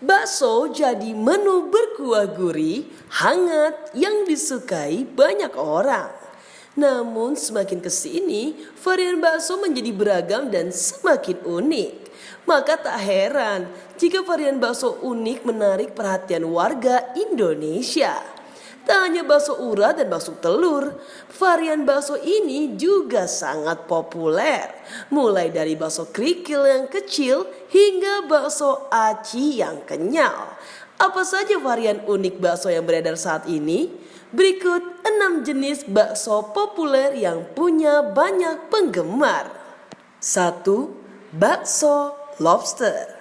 Bakso jadi menu berkuah gurih, hangat yang disukai banyak orang. Namun semakin kesini, varian bakso menjadi beragam dan semakin unik. Maka tak heran jika varian bakso unik menarik perhatian warga Indonesia. Tak hanya bakso urat dan bakso telur, varian bakso ini juga sangat populer. Mulai dari bakso kerikil yang kecil hingga bakso aci yang kenyal. Apa saja varian unik bakso yang beredar saat ini? Berikut 6 jenis bakso populer yang punya banyak penggemar. 1. Bakso lobster.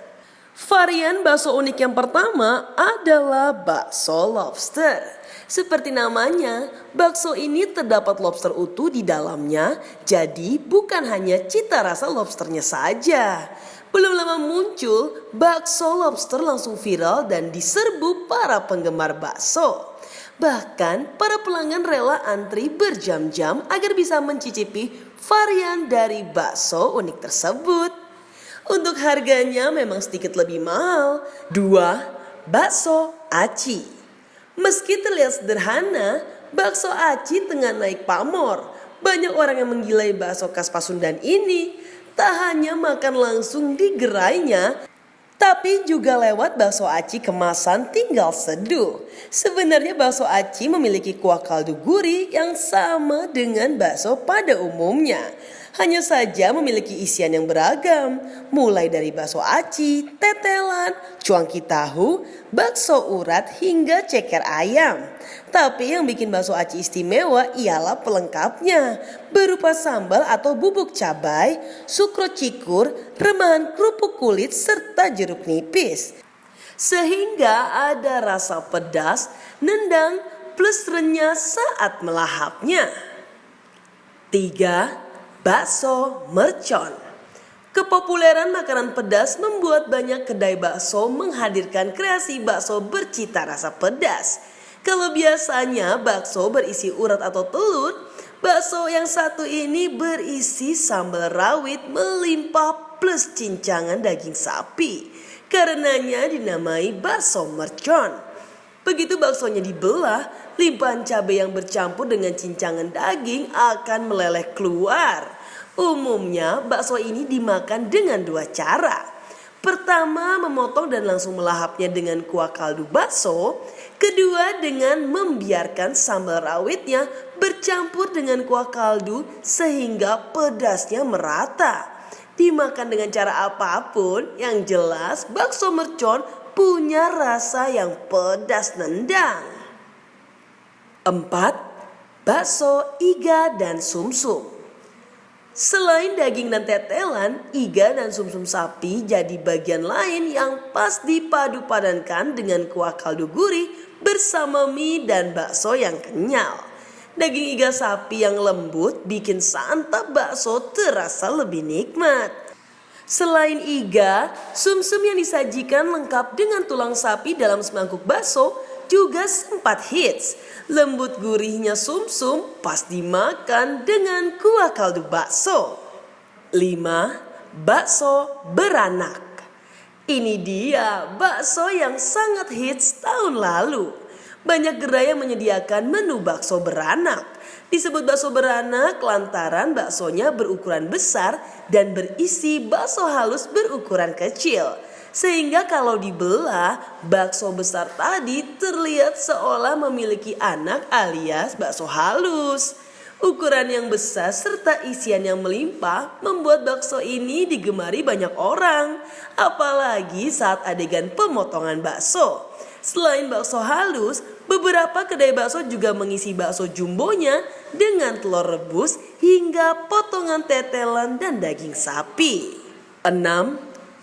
Varian bakso unik yang pertama adalah bakso lobster. Seperti namanya, bakso ini terdapat lobster utuh di dalamnya, jadi bukan hanya cita rasa lobsternya saja. Belum lama muncul, bakso lobster langsung viral dan diserbu para penggemar bakso. Bahkan para pelanggan rela antri berjam-jam agar bisa mencicipi varian dari bakso unik tersebut. Untuk harganya memang sedikit lebih mahal. 2. Bakso aci. Meski terlihat sederhana, bakso aci tengah naik pamor. Banyak orang yang menggilai bakso khas Pasundan ini. Tak hanya makan langsung di gerainya, tapi juga lewat bakso aci kemasan tinggal seduh. Sebenarnya bakso aci memiliki kuah kaldu gurih yang sama dengan bakso pada umumnya. Hanya saja memiliki isian yang beragam, mulai dari bakso aci, tetelan, cuangki tahu, bakso urat hingga ceker ayam. Tapi yang bikin bakso aci istimewa ialah pelengkapnya, berupa sambal atau bubuk cabai, sukro cikur, remahan kerupuk kulit serta jeruk nipis. Sehingga ada rasa pedas, nendang, plus renyah saat melahapnya. 3. Bakso mercon. Kepopuleran makanan pedas membuat banyak kedai bakso menghadirkan kreasi bakso bercita rasa pedas. Kalau biasanya bakso berisi urat atau telur, bakso yang satu ini berisi sambal rawit melimpah plus cincangan daging sapi. Karenanya dinamai bakso mercon. Begitu baksonya dibelah, limpahan cabai yang bercampur dengan cincangan daging akan meleleh keluar. Umumnya bakso ini dimakan dengan 2 cara. Pertama, memotong dan langsung melahapnya dengan kuah kaldu bakso. Kedua, dengan membiarkan sambal rawitnya bercampur dengan kuah kaldu sehingga pedasnya merata. Dimakan dengan cara apapun, yang jelas bakso mercon punya rasa yang pedas nendang. 4. Bakso iga dan sumsum. Selain daging dan tetelan, iga dan sumsum sapi jadi bagian lain yang pas dipadu padankan dengan kuah kaldu gurih bersama mie dan bakso yang kenyal. Daging iga sapi yang lembut bikin santap bakso terasa lebih nikmat. Selain iga, sumsum yang disajikan lengkap dengan tulang sapi dalam semangkuk bakso juga sempat hits. Lembut gurihnya sumsum pas dimakan dengan kuah kaldu bakso. 5. Bakso beranak. Ini dia bakso yang sangat hits tahun lalu. Banyak gerai yang menyediakan menu bakso beranak. Disebut bakso beranak lantaran baksonya berukuran besar dan berisi bakso halus berukuran kecil. Sehingga kalau dibelah, bakso besar tadi terlihat seolah memiliki anak alias bakso halus. Ukuran yang besar serta isian yang melimpah membuat bakso ini digemari banyak orang. Apalagi saat adegan pemotongan bakso. Selain bakso halus, beberapa kedai bakso juga mengisi bakso jumbonya dengan telur rebus hingga potongan tetelan dan daging sapi. 6.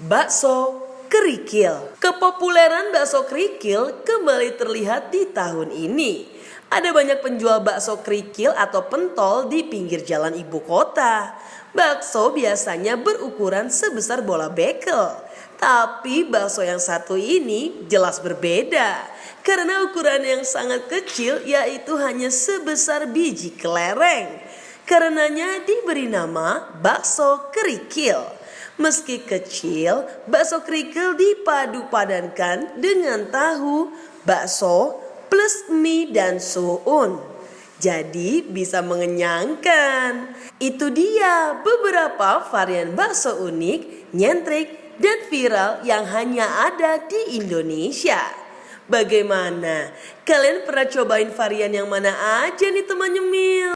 Bakso kerikil. Kepopuleran bakso kerikil kembali terlihat di tahun ini. Ada banyak penjual bakso kerikil atau pentol di pinggir jalan ibu kota. Bakso biasanya berukuran sebesar bola bekel. Tapi bakso yang satu ini jelas berbeda. Karena ukuran yang sangat kecil yaitu hanya sebesar biji kelereng. Karenanya diberi nama bakso kerikil. Meski kecil, bakso kerikil dipadu-padankan dengan tahu, bakso, plus mie dan suun. Jadi bisa mengenyangkan. Itu dia beberapa varian bakso unik, nyentrik, dan viral yang hanya ada di Indonesia. Bagaimana? Kalian pernah cobain varian yang mana aja nih teman nyemil?